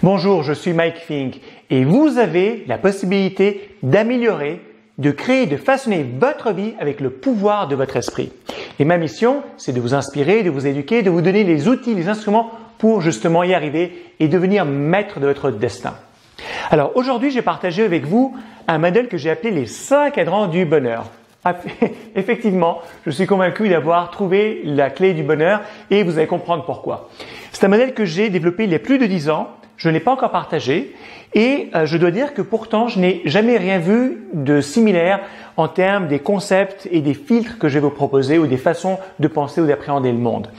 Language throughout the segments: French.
Bonjour, je suis Mike Fink et vous avez la possibilité d'améliorer, de créer, de façonner votre vie avec le pouvoir de votre esprit. Et ma mission, c'est de vous inspirer, de vous éduquer, de vous donner les outils, les instruments pour justement y arriver et devenir maître de votre destin. Alors aujourd'hui, j'ai partagé avec vous un modèle que j'ai appelé les 5 cadrans du bonheur. Effectivement, je suis convaincu d'avoir trouvé la clé du bonheur et vous allez comprendre pourquoi. C'est un modèle que j'ai développé il y a plus de 10 ans. Je ne l'ai pas encore partagé et je dois dire que pourtant, je n'ai jamais rien vu de similaire en termes des concepts et des filtres que je vais vous proposer ou des façons de penser ou d'appréhender le monde.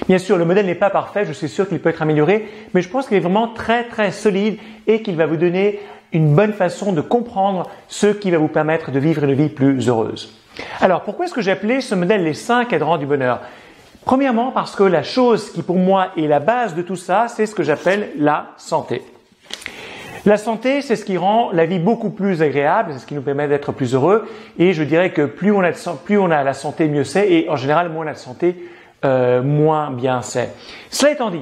Bien sûr, le modèle n'est pas parfait, je suis sûr qu'il peut être amélioré, mais je pense qu'il est vraiment très solide et qu'il va vous donner une bonne façon de comprendre ce qui va vous permettre de vivre une vie plus heureuse. Alors, pourquoi est-ce que j'ai appelé ce modèle les 5 cadrans du bonheur ? Premièrement, parce que la chose qui pour moi est la base de tout ça, c'est ce que j'appelle la santé. La santé, c'est ce qui rend la vie beaucoup plus agréable, c'est ce qui nous permet d'être plus heureux. Et je dirais que plus on a la santé, mieux c'est. Et en général, moins on a de santé, moins bien c'est. Cela étant dit,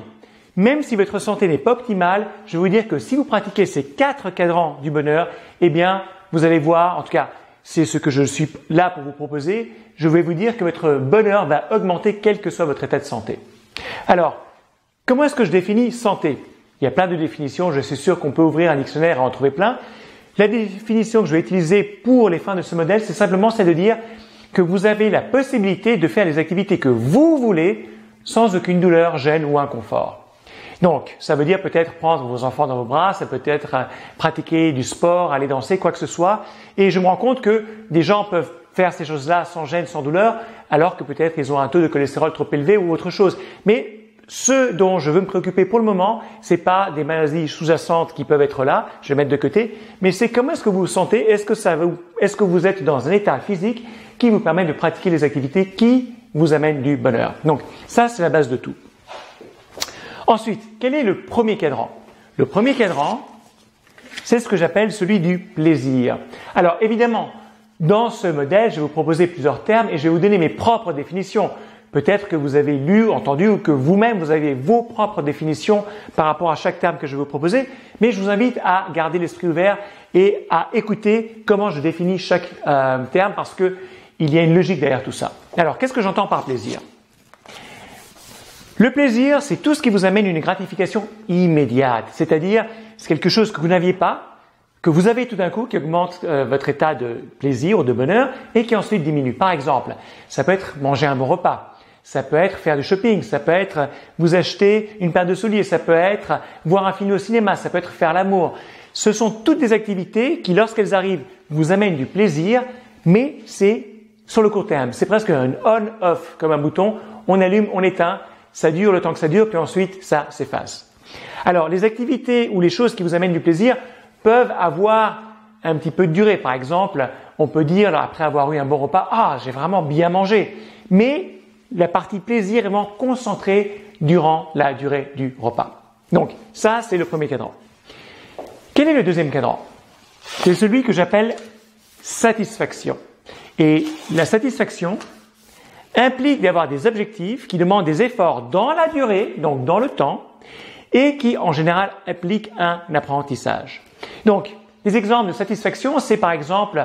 même si votre santé n'est pas optimale, je vais vous dire que si vous pratiquez ces 4 cadrans du bonheur, eh bien, vous allez voir, en tout cas, c'est ce que je suis là pour vous proposer. Je vais vous dire que votre bonheur va augmenter quel que soit votre état de santé. Alors, comment est-ce que je définis santé ? Il y a plein de définitions, je suis sûr qu'on peut ouvrir un dictionnaire et en trouver plein. La définition que je vais utiliser pour les fins de ce modèle, c'est simplement celle de dire que vous avez la possibilité de faire les activités que vous voulez sans aucune douleur, gêne ou inconfort. Donc, ça veut dire peut-être prendre vos enfants dans vos bras, ça peut être pratiquer du sport, aller danser, quoi que ce soit. Et je me rends compte que des gens peuvent faire ces choses-là sans gêne, sans douleur, alors que peut-être ils ont un taux de cholestérol trop élevé ou autre chose. Mais ce dont je veux me préoccuper pour le moment, c'est pas des maladies sous-jacentes qui peuvent être là, je vais mettre de côté, mais c'est comment est-ce que vous vous sentez, est-ce que vous êtes dans un état physique qui vous permet de pratiquer les activités qui vous amènent du bonheur. Donc, ça, c'est la base de tout. Ensuite, quel est le premier cadran ? Le premier cadran, c'est ce que j'appelle celui du plaisir. Alors évidemment, dans ce modèle, je vais vous proposer plusieurs termes et je vais vous donner mes propres définitions. Peut-être que vous avez lu, entendu ou que vous-même, vous avez vos propres définitions par rapport à chaque terme que je vais vous proposer, mais je vous invite à garder l'esprit ouvert et à écouter comment je définis chaque terme parce que il y a une logique derrière tout ça. Alors, qu'est-ce que j'entends par plaisir ? Le plaisir, c'est tout ce qui vous amène une gratification immédiate, c'est-à-dire c'est quelque chose que vous n'aviez pas, que vous avez tout d'un coup, qui augmente votre état de plaisir ou de bonheur et qui ensuite diminue. Par exemple, ça peut être manger un bon repas, ça peut être faire du shopping, ça peut être vous acheter une paire de souliers, ça peut être voir un film au cinéma, ça peut être faire l'amour. Ce sont toutes des activités qui, lorsqu'elles arrivent, vous amènent du plaisir, mais c'est sur le court terme. C'est presque un on-off, comme un bouton, on allume, on éteint. Ça dure le temps que ça dure, puis ensuite, ça s'efface. Alors, les activités ou les choses qui vous amènent du plaisir peuvent avoir un petit peu de durée. Par exemple, on peut dire, après avoir eu un bon repas, « Ah, j'ai vraiment bien mangé !» Mais la partie plaisir est vraiment concentrée durant la durée du repas. Donc, ça, c'est le premier cadran. Quel est le deuxième cadran ? C'est celui que j'appelle satisfaction. Et la satisfaction implique d'avoir des objectifs qui demandent des efforts dans la durée, donc dans le temps, et qui en général impliquent un apprentissage. Donc, des exemples de satisfaction, c'est par exemple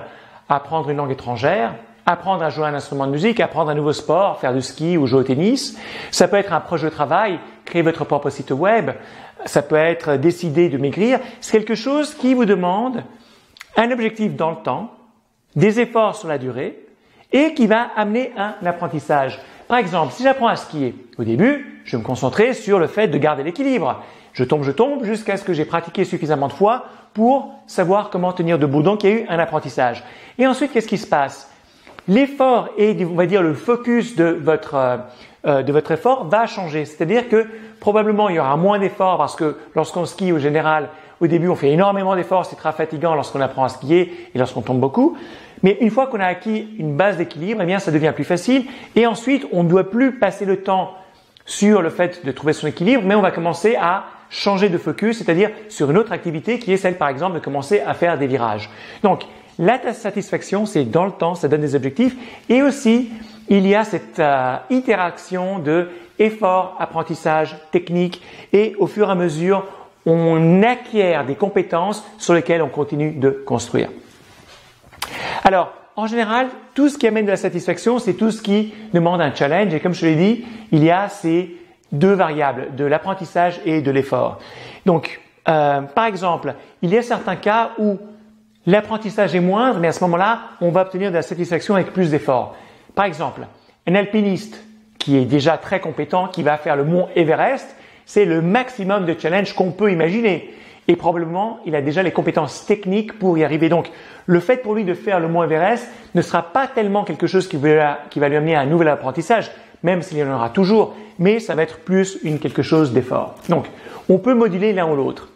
apprendre une langue étrangère, apprendre à jouer un instrument de musique, apprendre un nouveau sport, faire du ski ou jouer au tennis. Ça peut être un projet de travail, créer votre propre site web. Ça peut être décider de maigrir. C'est quelque chose qui vous demande un objectif dans le temps, des efforts sur la durée, et qui va amener un apprentissage. Par exemple, si j'apprends à skier, au début, je vais me concentrer sur le fait de garder l'équilibre. Je tombe jusqu'à ce que j'ai pratiqué suffisamment de fois pour savoir comment tenir debout. Donc, il y a eu un apprentissage. Et ensuite, qu'est-ce qui se passe ? L'effort et, on va dire, le focus de votre effort va changer. C'est-à-dire que probablement, il y aura moins d'efforts parce que lorsqu'on skie, au général, au début, on fait énormément d'efforts. C'est très fatigant lorsqu'on apprend à skier et lorsqu'on tombe beaucoup. Mais une fois qu'on a acquis une base d'équilibre, eh bien, ça devient plus facile. Et ensuite, on ne doit plus passer le temps sur le fait de trouver son équilibre, mais on va commencer à changer de focus, c'est-à-dire sur une autre activité qui est celle, par exemple, de commencer à faire des virages. Donc, la satisfaction, c'est dans le temps, ça donne des objectifs. Et aussi, il y a cette interaction de effort, apprentissage, technique. Et au fur et à mesure, on acquiert des compétences sur lesquelles on continue de construire. Alors, en général, tout ce qui amène de la satisfaction, c'est tout ce qui demande un challenge. Et comme je l'ai dit, il y a ces deux variables, de l'apprentissage et de l'effort. Donc, par exemple, il y a certains cas où l'apprentissage est moindre, mais à ce moment-là, on va obtenir de la satisfaction avec plus d'efforts. Par exemple, un alpiniste qui est déjà très compétent, qui va faire le mont Everest, c'est le maximum de challenge qu'on peut imaginer. Et probablement, il a déjà les compétences techniques pour y arriver. Donc, le fait pour lui de faire le mont Everest ne sera pas tellement quelque chose qui va lui amener à un nouvel apprentissage, même s'il y en aura toujours, mais ça va être plus quelque chose d'effort. Donc, on peut moduler l'un ou l'autre.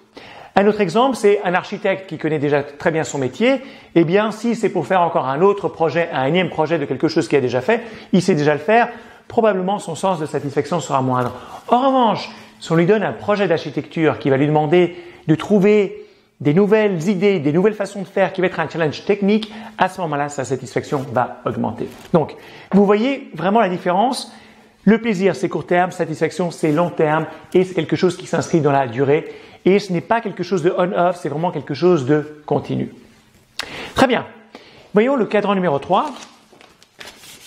Un autre exemple, c'est un architecte qui connaît déjà très bien son métier. Eh bien, si c'est pour faire encore un autre projet, un énième projet de quelque chose qu'il a déjà fait, il sait déjà le faire, probablement son sens de satisfaction sera moindre. En revanche, si on lui donne un projet d'architecture qui va lui demander de trouver des nouvelles idées, des nouvelles façons de faire, qui va être un challenge technique, à ce moment-là, sa satisfaction va augmenter. Donc, vous voyez vraiment la différence. Le plaisir, c'est court terme, satisfaction, c'est long terme et c'est quelque chose qui s'inscrit dans la durée. Et ce n'est pas quelque chose de on-off, c'est vraiment quelque chose de continu. Très bien. Voyons le cadran numéro 3.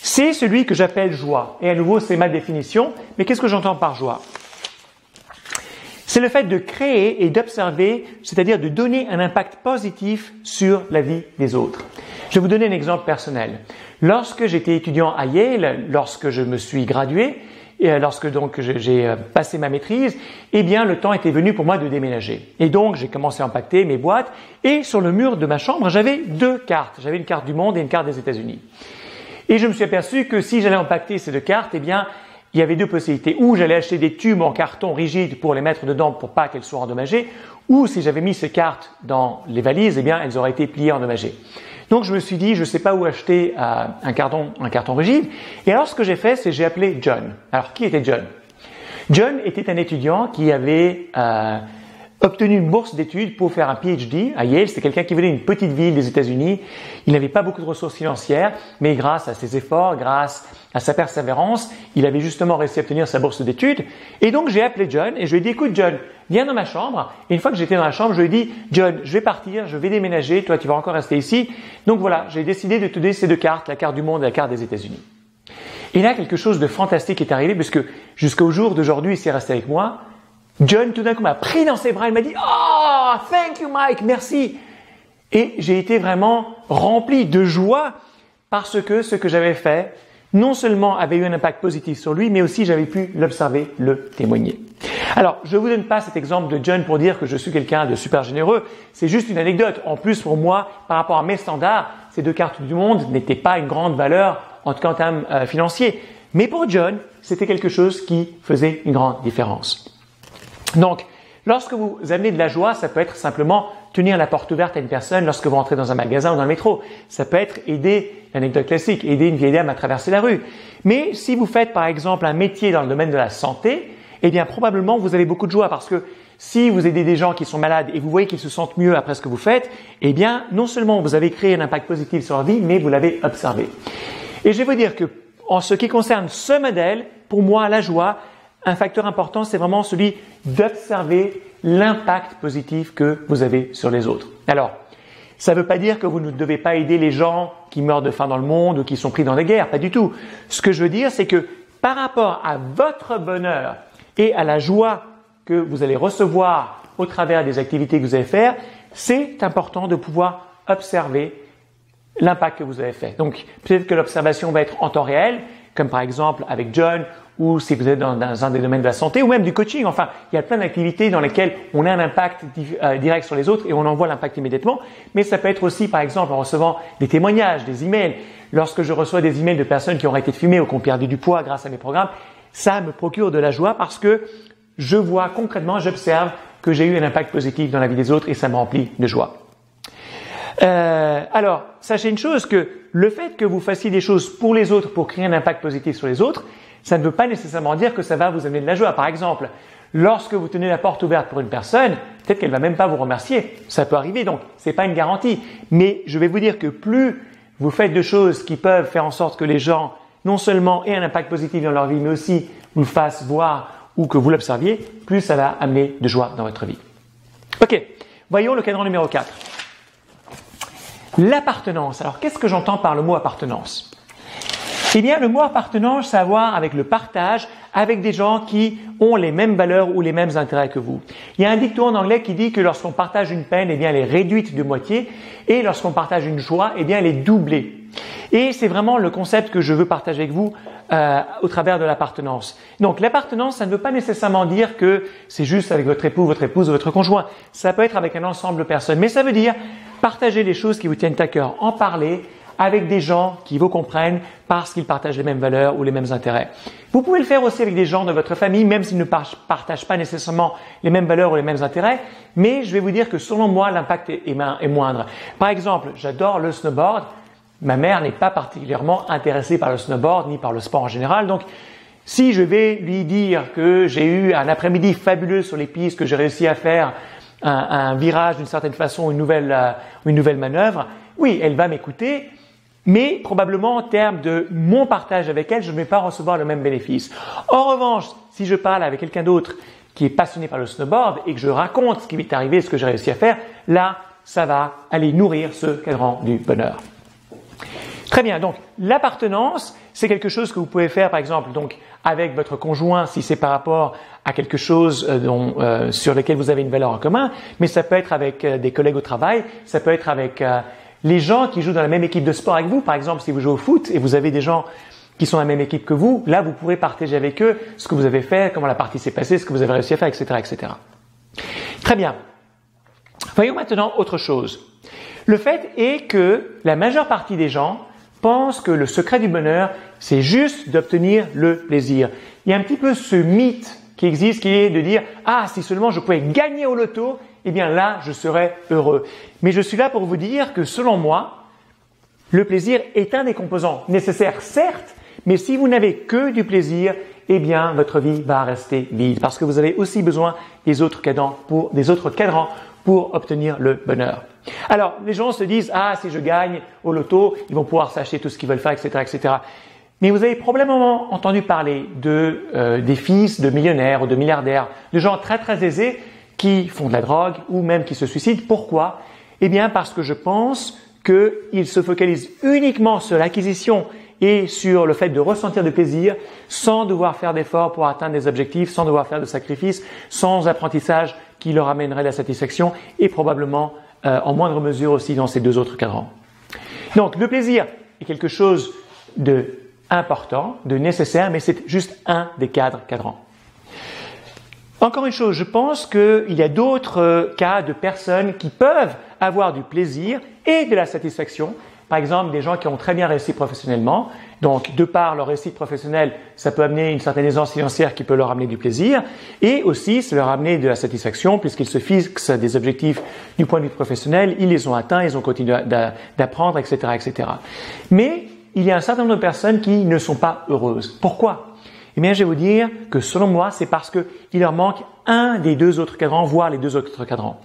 C'est celui que j'appelle joie. Et à nouveau, c'est ma définition. Mais qu'est-ce que j'entends par joie? C'est le fait de créer et d'observer, c'est-à-dire de donner un impact positif sur la vie des autres. Je vais vous donner un exemple personnel. Lorsque j'étais étudiant à Yale, lorsque je me suis gradué, et lorsque donc j'ai passé ma maîtrise, eh bien le temps était venu pour moi de déménager. Et donc j'ai commencé à empaqueter mes boîtes et sur le mur de ma chambre, j'avais deux cartes. J'avais une carte du monde et une carte des États-Unis. Et je me suis aperçu que si j'allais empaqueter ces deux cartes, eh bien il y avait deux possibilités. Ou j'allais acheter des tubes en carton rigide pour les mettre dedans pour pas qu'elles soient endommagées, ou si j'avais mis ces cartes dans les valises, eh bien elles auraient été pliées, endommagées. Donc je me suis dit, je ne sais pas où acheter un carton rigide. Et alors ce que j'ai fait, c'est j'ai appelé John. Alors qui était John? John était un étudiant qui avait obtenu une bourse d'études pour faire un PhD à Yale. C'était quelqu'un qui venait d'une petite ville des États-Unis. Il n'avait pas beaucoup de ressources financières, mais grâce à ses efforts, grâce à sa persévérance, il avait justement réussi à obtenir sa bourse d'études. Et donc j'ai appelé John et je lui ai dit, écoute John, viens dans ma chambre. Et une fois que j'étais dans la chambre, je lui ai dit, John, je vais partir, je vais déménager, toi tu vas encore rester ici. Donc voilà, j'ai décidé de te donner ces deux cartes, la carte du monde et la carte des États-Unis. Et là, quelque chose de fantastique est arrivé puisque jusqu'au jour d'aujourd'hui, il s'est resté avec moi. John, tout d'un coup, m'a pris dans ses bras, il m'a dit « Oh, thank you Mike, merci !» Et j'ai été vraiment rempli de joie parce que ce que j'avais fait, non seulement avait eu un impact positif sur lui, mais aussi j'avais pu l'observer, le témoigner. Alors, je ne vous donne pas cet exemple de John pour dire que je suis quelqu'un de super généreux, c'est juste une anecdote. En plus, pour moi, par rapport à mes standards, ces deux cartes du monde n'étaient pas une grande valeur, en tout cas en termes financiers. Mais pour John, c'était quelque chose qui faisait une grande différence. Donc, lorsque vous amenez de la joie, ça peut être simplement tenir la porte ouverte à une personne lorsque vous rentrez dans un magasin ou dans le métro. Ça peut être aider, l'anecdote classique, aider une vieille dame à traverser la rue. Mais si vous faites par exemple un métier dans le domaine de la santé, eh bien probablement vous avez beaucoup de joie parce que si vous aidez des gens qui sont malades et vous voyez qu'ils se sentent mieux après ce que vous faites, eh bien non seulement vous avez créé un impact positif sur leur vie, mais vous l'avez observé. Et je vais vous dire que en ce qui concerne ce modèle, pour moi la joie, un facteur important, c'est vraiment celui d'observer l'impact positif que vous avez sur les autres. Alors, ça ne veut pas dire que vous ne devez pas aider les gens qui meurent de faim dans le monde ou qui sont pris dans des guerres, pas du tout. Ce que je veux dire, c'est que par rapport à votre bonheur et à la joie que vous allez recevoir au travers des activités que vous allez faire, c'est important de pouvoir observer l'impact que vous avez fait. Donc, peut-être que l'observation va être en temps réel, comme par exemple avec John, ou si vous êtes dans un des domaines de la santé, ou même du coaching. Enfin, il y a plein d'activités dans lesquelles on a un impact direct sur les autres et on en voit l'impact immédiatement. Mais ça peut être aussi, par exemple, en recevant des témoignages, des emails. Lorsque je reçois des emails de personnes qui ont arrêté de fumer ou qui ont perdu du poids grâce à mes programmes, ça me procure de la joie parce que je vois concrètement, j'observe que j'ai eu un impact positif dans la vie des autres et ça me remplit de joie. Alors, sachez une chose, que le fait que vous fassiez des choses pour les autres, pour créer un impact positif sur les autres, ça ne veut pas nécessairement dire que ça va vous amener de la joie. Par exemple, lorsque vous tenez la porte ouverte pour une personne, peut-être qu'elle va même pas vous remercier. Ça peut arriver, donc c'est pas une garantie. Mais je vais vous dire que plus vous faites de choses qui peuvent faire en sorte que les gens, non seulement aient un impact positif dans leur vie, mais aussi vous le fassent voir ou que vous l'observiez, plus ça va amener de joie dans votre vie. Ok, voyons le cadran numéro 4. L'appartenance. Alors, qu'est-ce que j'entends par le mot appartenance? Eh bien, le mot appartenance, ça a à voir avec le partage avec des gens qui ont les mêmes valeurs ou les mêmes intérêts que vous. Il y a un dicton en anglais qui dit que lorsqu'on partage une peine, eh bien, elle est réduite de moitié, et lorsqu'on partage une joie, eh bien, elle est doublée. Et c'est vraiment le concept que je veux partager avec vous au travers de l'appartenance. Donc, l'appartenance, ça ne veut pas nécessairement dire que c'est juste avec votre époux, votre épouse ou votre conjoint. Ça peut être avec un ensemble de personnes, mais ça veut dire partager les choses qui vous tiennent à cœur, en parler avec des gens qui vous comprennent parce qu'ils partagent les mêmes valeurs ou les mêmes intérêts. Vous pouvez le faire aussi avec des gens de votre famille, même s'ils ne partagent pas nécessairement les mêmes valeurs ou les mêmes intérêts, mais je vais vous dire que selon moi, l'impact est moindre. Par exemple, j'adore le snowboard. Ma mère n'est pas particulièrement intéressée par le snowboard ni par le sport en général, donc si je vais lui dire que j'ai eu un après-midi fabuleux sur les pistes, que j'ai réussi à faire un virage d'une certaine façon, une nouvelle manœuvre, oui, elle va m'écouter, mais probablement en termes de mon partage avec elle, je ne vais pas recevoir le même bénéfice. En revanche, si je parle avec quelqu'un d'autre qui est passionné par le snowboard et que je raconte ce qui m'est arrivé, ce que j'ai réussi à faire, là, ça va aller nourrir ce cadran du bonheur. Très bien, donc l'appartenance, c'est quelque chose que vous pouvez faire par exemple donc avec votre conjoint si c'est par rapport à quelque chose sur lequel vous avez une valeur en commun, mais ça peut être avec des collègues au travail, ça peut être avec les gens qui jouent dans la même équipe de sport avec vous. Par exemple, si vous jouez au foot et vous avez des gens qui sont dans la même équipe que vous, là vous pourrez partager avec eux ce que vous avez fait, comment la partie s'est passée, ce que vous avez réussi à faire, etc., etc. Très bien. Voyons maintenant autre chose. Le fait est que la majeure partie des gens pensent que le secret du bonheur, c'est juste d'obtenir le plaisir. Il y a un petit peu ce mythe qui existe, qui est de dire « Ah, si seulement je pouvais gagner au loto, eh bien là, je serais heureux. » Mais je suis là pour vous dire que selon moi, le plaisir est un des composants nécessaires, certes, mais si vous n'avez que du plaisir, eh bien votre vie va rester vide parce que vous avez aussi besoin des autres cadrans pour obtenir le bonheur. Alors, les gens se disent « Ah, si je gagne au loto, ils vont pouvoir s'acheter tout ce qu'ils veulent faire, etc., etc. » Mais vous avez probablement entendu parler des fils de millionnaires ou de milliardaires, de gens très très aisés qui font de la drogue ou même qui se suicident. Pourquoi? Eh bien, parce que je pense qu'ils se focalisent uniquement sur l'acquisition et sur le fait de ressentir du plaisir sans devoir faire d'efforts pour atteindre des objectifs, sans devoir faire de sacrifices, sans apprentissage qui leur amènerait la satisfaction et probablement en moindre mesure aussi dans ces deux autres cadrans. Donc le plaisir est quelque chose de important, de nécessaire, mais c'est juste un des cadrans. Encore une chose, je pense qu'il y a d'autres cas de personnes qui peuvent avoir du plaisir et de la satisfaction. Par exemple, des gens qui ont très bien réussi professionnellement. Donc, de par leur réussite professionnelle, ça peut amener une certaine aisance financière qui peut leur amener du plaisir. Et aussi, ça leur amener de la satisfaction puisqu'ils se fixent des objectifs du point de vue professionnel. Ils les ont atteints, ils ont continué d'apprendre, etc., etc. Mais il y a un certain nombre de personnes qui ne sont pas heureuses. Pourquoi? Eh bien, je vais vous dire que selon moi, c'est parce qu'il leur manque un des deux autres cadrans, voire les deux autres cadrans.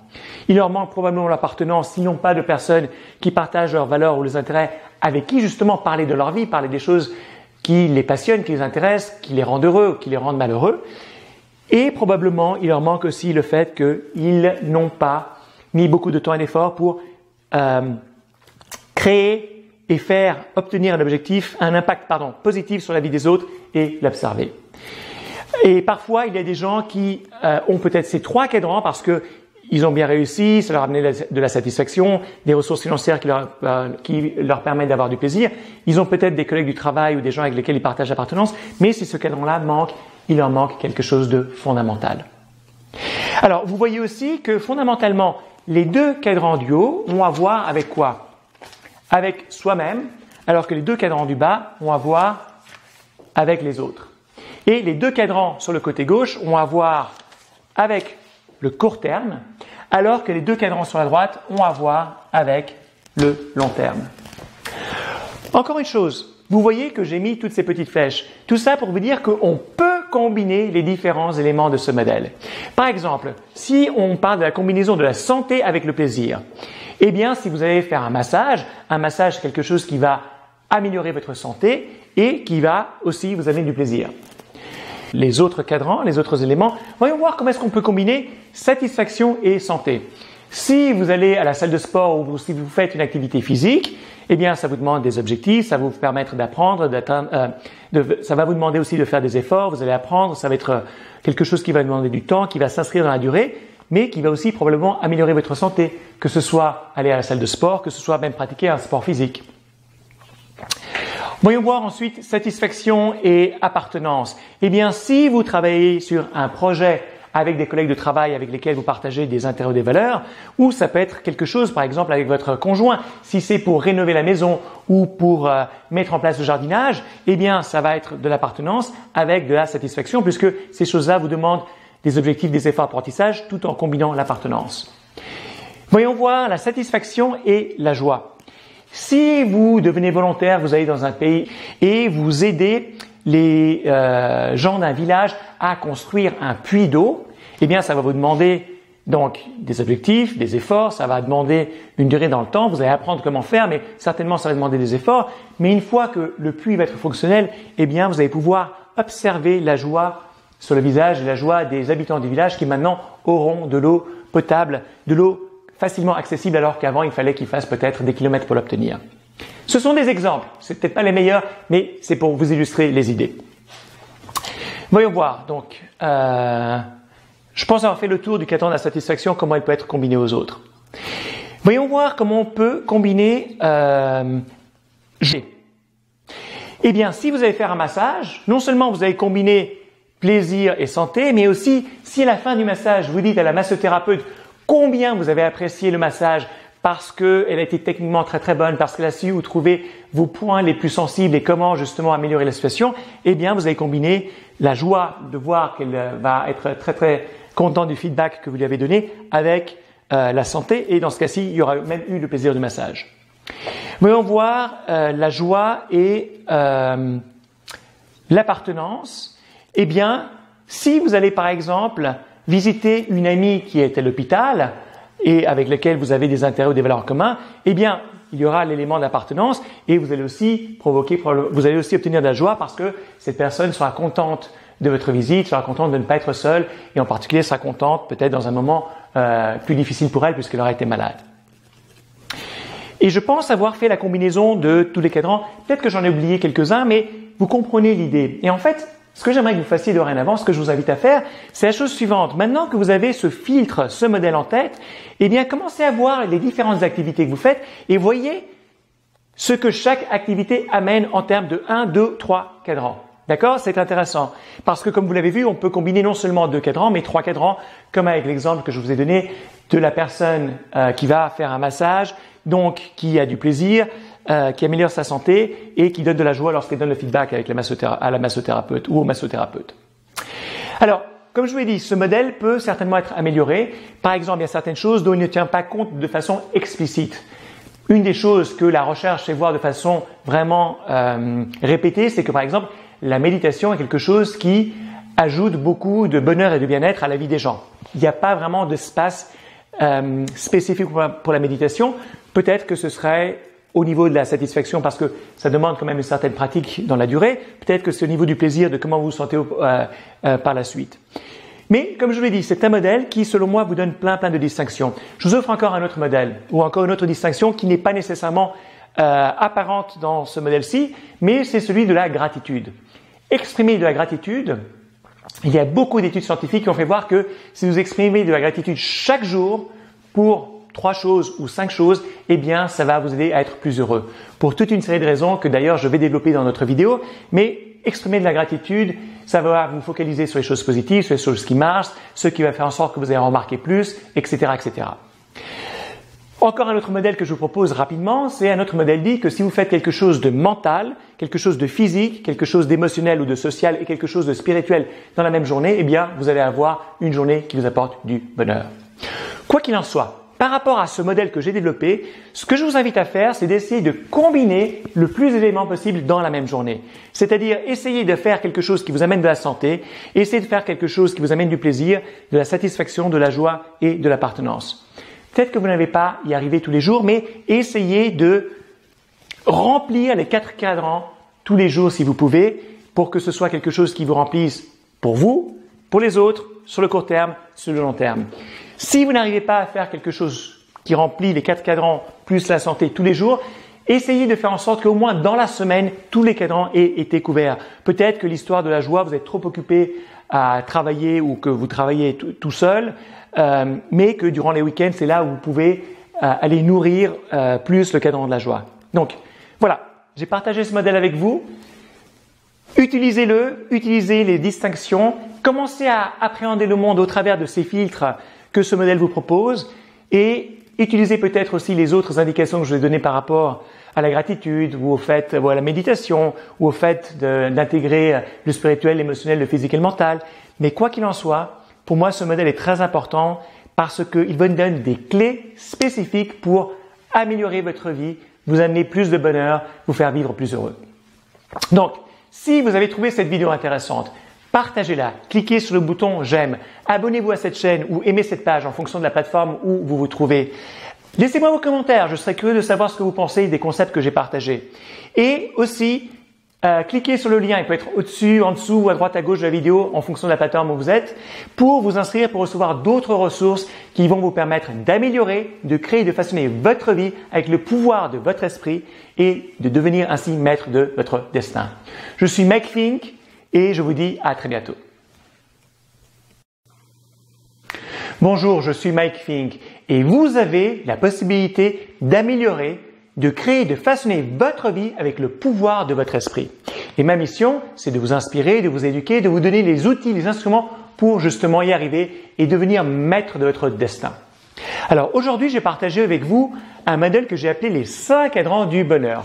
Il leur manque probablement l'appartenance, s'ils n'ont pas de personnes qui partagent leurs valeurs ou les intérêts, avec qui justement parler de leur vie, parler des choses qui les passionnent, qui les intéressent, qui les rendent heureux ou qui les rendent malheureux. Et probablement, il leur manque aussi le fait qu'ils n'ont pas mis beaucoup de temps et d'efforts pour créer et faire obtenir un impact positif sur la vie des autres et l'observer. Et parfois, il y a des gens qui ont peut-être ces trois cadrans parce que ils ont bien réussi, ça leur a amené de la satisfaction, des ressources financières qui leur permettent d'avoir du plaisir. Ils ont peut-être des collègues du travail ou des gens avec lesquels ils partagent l'appartenance, mais si ce cadran-là manque, il leur manque quelque chose de fondamental. Alors, vous voyez aussi que fondamentalement, les deux cadrans du haut ont à voir avec quoi? Avec soi-même, alors que les deux cadrans du bas ont à voir avec les autres. Et les deux cadrans sur le côté gauche ont à voir avec le court terme, alors que les deux cadrans sur la droite ont à voir avec le long terme. Encore une chose, vous voyez que j'ai mis toutes ces petites flèches. Tout ça pour vous dire qu'on peut combiner les différents éléments de ce modèle. Par exemple, si on parle de la combinaison de la santé avec le plaisir, eh bien, si vous allez faire un massage, c'est quelque chose qui va améliorer votre santé et qui va aussi vous amener du plaisir. les autres cadrans, les autres éléments. Voyons voir comment est-ce qu'on peut combiner satisfaction et santé. Si vous allez à la salle de sport ou si vous faites une activité physique, eh bien, ça vous demande des objectifs, ça va vous permettre d'apprendre, ça va vous demander aussi de faire des efforts, vous allez apprendre, ça va être quelque chose qui va demander du temps, qui va s'inscrire dans la durée, mais qui va aussi probablement améliorer votre santé, que ce soit aller à la salle de sport, que ce soit même pratiquer un sport physique. Voyons voir ensuite satisfaction et appartenance. Eh bien, si vous travaillez sur un projet avec des collègues de travail avec lesquels vous partagez des intérêts ou des valeurs, ou ça peut être quelque chose, par exemple, avec votre conjoint. Si c'est pour rénover la maison ou pour mettre en place le jardinage, eh bien, ça va être de l'appartenance avec de la satisfaction, puisque ces choses-là vous demandent des objectifs, des efforts d'apprentissage, tout en combinant l'appartenance. Voyons voir la satisfaction et la joie. Si vous devenez volontaire, vous allez dans un pays et vous aidez les gens d'un village à construire un puits d'eau, eh bien, ça va vous demander donc des objectifs, des efforts, ça va demander une durée dans le temps, vous allez apprendre comment faire, mais certainement ça va demander des efforts. Mais une fois que le puits va être fonctionnel, eh bien, vous allez pouvoir observer la joie sur le visage et la joie des habitants du village qui maintenant auront de l'eau potable, de l'eau facilement accessible alors qu'avant il fallait qu'ils fassent peut-être des kilomètres pour l'obtenir. Ce sont des exemples, c'est peut-être pas les meilleurs, mais c'est pour vous illustrer les idées. Voyons voir, donc, je pense avoir fait le tour du cadran de la satisfaction, comment elle peut être combinée aux autres. Voyons voir comment on peut combiner G. Eh bien, si vous allez faire un massage, non seulement vous allez combiner plaisir et santé, mais aussi si à la fin du massage, vous dites à la massothérapeute combien vous avez apprécié le massage, parce qu'elle a été techniquement très très bonne, parce qu'elle a su où trouver vos points les plus sensibles et comment justement améliorer la situation, eh bien vous allez combiner la joie de voir qu'elle va être très très contente du feedback que vous lui avez donné avec la santé, et dans ce cas-ci, il y aura même eu le plaisir du massage. Voyons voir la joie et l'appartenance. Eh bien, si vous allez par exemple visiter une amie qui est à l'hôpital, et avec lesquels vous avez des intérêts ou des valeurs en commun, eh bien, il y aura l'élément d'appartenance et vous allez aussi obtenir de la joie parce que cette personne sera contente de votre visite, sera contente de ne pas être seule et en particulier sera contente peut-être dans un moment plus difficile pour elle puisqu'elle aura été malade. Et je pense avoir fait la combinaison de tous les cadrans. Peut-être que j'en ai oublié quelques-uns, mais vous comprenez l'idée. Et en fait, ce que j'aimerais que vous fassiez dorénavant, ce que je vous invite à faire, c'est la chose suivante. Maintenant que vous avez ce filtre, ce modèle en tête, eh bien, commencez à voir les différentes activités que vous faites et voyez ce que chaque activité amène en termes de 1, 2, 3 cadrans. D'accord? C'est intéressant. Parce que comme vous l'avez vu, on peut combiner non seulement 2 cadrans, mais 3 cadrans, comme avec l'exemple que je vous ai donné de la personne qui va faire un massage, donc qui a du plaisir, qui améliore sa santé et qui donne de la joie lorsqu'elle donne le feedback avec à la massothérapeute ou au massothérapeute. Alors, comme je vous l'ai dit, ce modèle peut certainement être amélioré. Par exemple, il y a certaines choses dont il ne tient pas compte de façon explicite. Une des choses que la recherche fait voir de façon vraiment répétée, c'est que par exemple, la méditation est quelque chose qui ajoute beaucoup de bonheur et de bien-être à la vie des gens. Il n'y a pas vraiment d'espace spécifique pour la méditation. Peut-être que ce serait au niveau de la satisfaction parce que ça demande quand même une certaine pratique dans la durée. Peut-être que c'est au niveau du plaisir, de comment vous vous sentez par la suite. Mais comme je vous l'ai dit, c'est un modèle qui, selon moi, vous donne plein de distinctions. Je vous offre encore un autre modèle ou encore une autre distinction qui n'est pas nécessairement apparente dans ce modèle-ci, mais c'est celui de la gratitude. Exprimer de la gratitude, il y a beaucoup d'études scientifiques qui ont fait voir que si vous exprimez de la gratitude chaque jour pour 3 choses ou 5 choses, eh bien, ça va vous aider à être plus heureux. Pour toute une série de raisons que d'ailleurs je vais développer dans notre vidéo, mais exprimer de la gratitude, ça va vous focaliser sur les choses positives, sur les choses qui marchent, ce qui va faire en sorte que vous allez remarquer plus, etc., etc. Encore un autre modèle que je vous propose rapidement, c'est un autre modèle dit que si vous faites quelque chose de mental, quelque chose de physique, quelque chose d'émotionnel ou de social et quelque chose de spirituel dans la même journée, eh bien, vous allez avoir une journée qui vous apporte du bonheur. Quoi qu'il en soit, par rapport à ce modèle que j'ai développé, ce que je vous invite à faire, c'est d'essayer de combiner le plus d'éléments possible dans la même journée. C'est-à-dire essayer de faire quelque chose qui vous amène de la santé, essayer de faire quelque chose qui vous amène du plaisir, de la satisfaction, de la joie et de l'appartenance. Peut-être que vous n'allez pas y arriver tous les jours, mais essayez de remplir les 4 cadrans tous les jours si vous pouvez, pour que ce soit quelque chose qui vous remplisse pour vous, pour les autres, sur le court terme, sur le long terme. Si vous n'arrivez pas à faire quelque chose qui remplit les 4 cadrans plus la santé tous les jours, essayez de faire en sorte qu'au moins dans la semaine, tous les cadrans aient été couverts. Peut-être que l'histoire de la joie, vous êtes trop occupé à travailler ou que vous travaillez tout seul, mais que durant les week-ends, c'est là où vous pouvez aller nourrir plus le cadran de la joie. Donc, voilà, j'ai partagé ce modèle avec vous. Utilisez-le, utilisez les distinctions, commencez à appréhender le monde au travers de ces filtres que ce modèle vous propose et utilisez peut-être aussi les autres indications que je vous ai données par rapport à la gratitude ou au fait, ou à la méditation ou au fait d'intégrer le spirituel, l'émotionnel, le physique et le mental. Mais quoi qu'il en soit, pour moi, ce modèle est très important parce qu'il vous donne des clés spécifiques pour améliorer votre vie, vous amener plus de bonheur, vous faire vivre plus heureux. Donc, si vous avez trouvé cette vidéo intéressante, partagez-la, cliquez sur le bouton j'aime, abonnez-vous à cette chaîne ou aimez cette page en fonction de la plateforme où vous vous trouvez. Laissez-moi vos commentaires, je serais curieux de savoir ce que vous pensez des concepts que j'ai partagés. Et aussi, cliquez sur le lien, il peut être au-dessus, en dessous ou à droite à gauche de la vidéo en fonction de la plateforme où vous êtes, pour vous inscrire pour recevoir d'autres ressources qui vont vous permettre d'améliorer, de créer et de façonner votre vie avec le pouvoir de votre esprit et de devenir ainsi maître de votre destin. Je suis Mike Fink et je vous dis à très bientôt. Bonjour, je suis Mike Fink et vous avez la possibilité d'améliorer, de créer, de façonner votre vie avec le pouvoir de votre esprit. Et ma mission, c'est de vous inspirer, de vous éduquer, de vous donner les outils, les instruments pour justement y arriver et devenir maître de votre destin. Alors aujourd'hui, j'ai partagé avec vous un modèle que j'ai appelé les 5 cadrans du bonheur.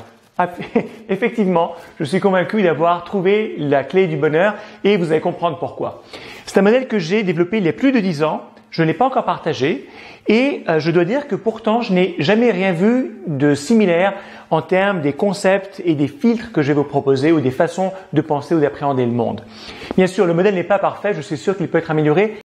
Effectivement, je suis convaincu d'avoir trouvé la clé du bonheur et vous allez comprendre pourquoi. C'est un modèle que j'ai développé il y a plus de 10 ans. Je ne l'ai pas encore partagé et je dois dire que pourtant, je n'ai jamais rien vu de similaire en termes des concepts et des filtres que je vais vous proposer ou des façons de penser ou d'appréhender le monde. Bien sûr, le modèle n'est pas parfait, je suis sûr qu'il peut être amélioré,